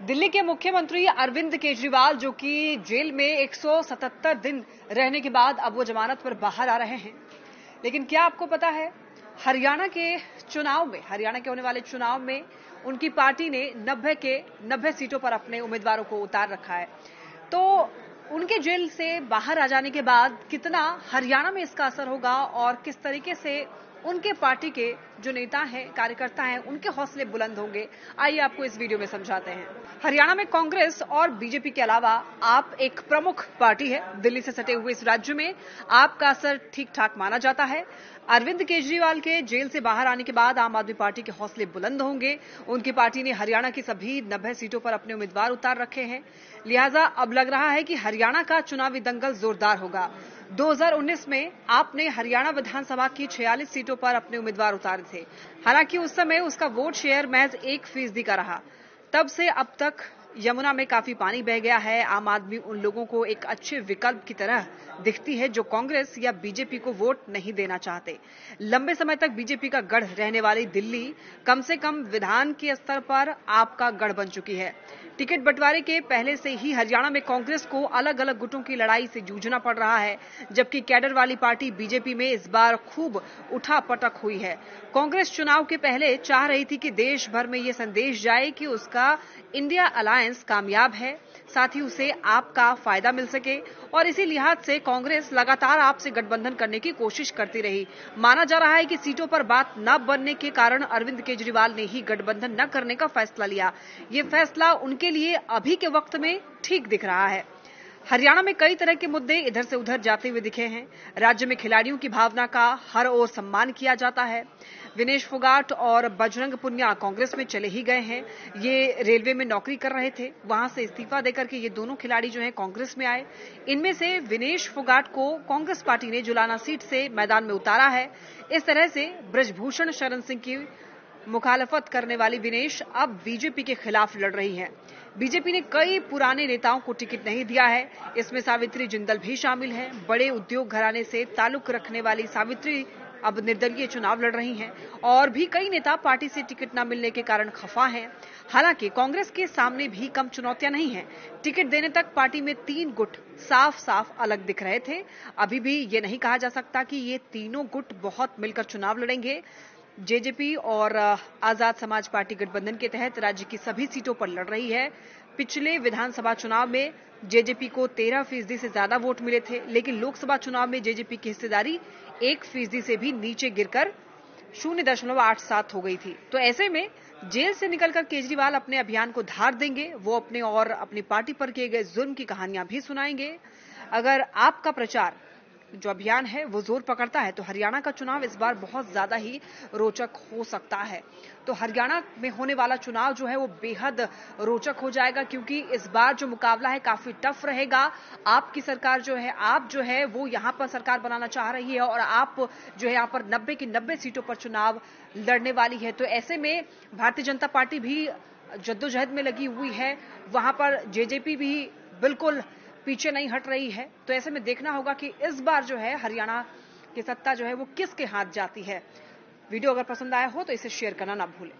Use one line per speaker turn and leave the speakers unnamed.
दिल्ली के मुख्यमंत्री अरविंद केजरीवाल जो कि जेल में 177 दिन रहने के बाद अब वो जमानत पर बाहर आ रहे हैं। लेकिन क्या आपको पता है, हरियाणा के होने वाले चुनाव में उनकी पार्टी ने 90 सीटों पर अपने उम्मीदवारों को उतार रखा है। तो उनके जेल से बाहर आ जाने के बाद कितना हरियाणा में इसका असर होगा और किस तरीके से उनके पार्टी के जो नेता हैं, कार्यकर्ता हैं, उनके हौसले बुलंद होंगे, आइए आपको इस वीडियो में समझाते हैं। हरियाणा में कांग्रेस और बीजेपी के अलावा आप एक प्रमुख पार्टी है। दिल्ली से सटे हुए इस राज्य में आपका असर ठीक ठाक माना जाता है। अरविंद केजरीवाल के जेल से बाहर आने के बाद आम आदमी पार्टी के हौसले बुलंद होंगे। उनकी पार्टी ने हरियाणा की सभी 90 सीटों पर अपने उम्मीदवार उतार रखे हैं। लिहाजा अब लग रहा है कि हरियाणा का चुनावी दंगल जोरदार होगा। 2019 में आपने हरियाणा विधानसभा की 46 सीटों पर अपने उम्मीदवार उतारे थे। हालांकि उस समय उसका वोट शेयर महज 1% का रहा। तब से अब तक यमुना में काफी पानी बह गया है। आम आदमी उन लोगों को एक अच्छे विकल्प की तरह दिखती है जो कांग्रेस या बीजेपी को वोट नहीं देना चाहते। लंबे समय तक बीजेपी का गढ़ रहने वाली दिल्ली कम से कम विधान के स्तर पर आपका गढ़ बन चुकी है। टिकट बंटवारे के पहले से ही हरियाणा में कांग्रेस को अलग अलग गुटों की लड़ाई से जूझना पड़ रहा है, जबकि कैडर वाली पार्टी बीजेपी में इस बार खूब उठापटक हुई है। कांग्रेस चुनाव के पहले चाह रही थी कि देश भर में ये संदेश जाए कि उसका इंडिया अलायंस कामयाब है, साथ ही उसे आपका फायदा मिल सके, और इसी लिहाज से कांग्रेस लगातार आपसे गठबंधन करने की कोशिश करती रही। माना जा रहा है कि सीटों पर बात न बनने के कारण अरविंद केजरीवाल ने ही गठबंधन न करने का फैसला लिया। ये फैसला उनके लिए अभी के वक्त में ठीक दिख रहा है। हरियाणा में कई तरह के मुद्दे इधर से उधर जाते हुए दिखे हैं। राज्य में खिलाड़ियों की भावना का हर ओर सम्मान किया जाता है। विनेश फोगाट और बजरंग पुनिया कांग्रेस में चले ही गए हैं। ये रेलवे में नौकरी कर रहे थे, वहां से इस्तीफा देकर के ये दोनों खिलाड़ी जो हैं कांग्रेस में आए। इनमें से विनेश फोगाट को कांग्रेस पार्टी ने जुलाना सीट से मैदान में उतारा है। इस तरह से बृजभूषण शरण सिंह की मुखालफत करने वाली विनेश अब बीजेपी के खिलाफ लड़ रही हैं। बीजेपी ने कई पुराने नेताओं को टिकट नहीं दिया है। इसमें सावित्री जिंदल भी शामिल है। बड़े उद्योग घराने से ताल्लुक रखने वाली सावित्री अब निर्दलीय चुनाव लड़ रही हैं और भी कई नेता पार्टी से टिकट न मिलने के कारण खफा हैं। हालांकि कांग्रेस के सामने भी कम चुनौतियां नहीं हैं। टिकट देने तक पार्टी में 3 गुट साफ साफ अलग दिख रहे थे। अभी भी ये नहीं कहा जा सकता कि ये तीनों गुट बहुत मिलकर चुनाव लड़ेंगे। जेजेपी और आजाद समाज पार्टी गठबंधन के तहत राज्य की सभी सीटों पर लड़ रही है। पिछले विधानसभा चुनाव में जेजेपी को 13% से ज्यादा वोट मिले थे, लेकिन लोकसभा चुनाव में जेजेपी की हिस्सेदारी 1% से भी नीचे गिरकर 0.87 हो गई थी। तो ऐसे में जेल से निकलकर केजरीवाल अपने अभियान को धार देंगे। वो अपने और अपनी पार्टी पर किए गए जुल्म की कहानियां भी सुनाएंगे। अगर आपका प्रचार जो अभियान है वो जोर पकड़ता है तो हरियाणा का चुनाव इस बार बहुत ज्यादा ही रोचक हो सकता है। तो हरियाणा में होने वाला चुनाव जो है वो बेहद रोचक हो जाएगा, क्योंकि इस बार जो मुकाबला है काफी टफ रहेगा। आपकी सरकार जो है, आप जो है वो यहां पर सरकार बनाना चाह रही है और आप जो है यहां पर 90 की 90 सीटों पर चुनाव लड़ने वाली है। तो ऐसे में भारतीय जनता पार्टी भी जद्दोजहद में लगी हुई है। वहां पर जेजेपी भी बिल्कुल पीछे नहीं हट रही है। तो ऐसे में देखना होगा कि इस बार जो है हरियाणा की सत्ता जो है वो किसके हाथ जाती है। वीडियो अगर पसंद आया हो तो इसे शेयर करना ना भूलें।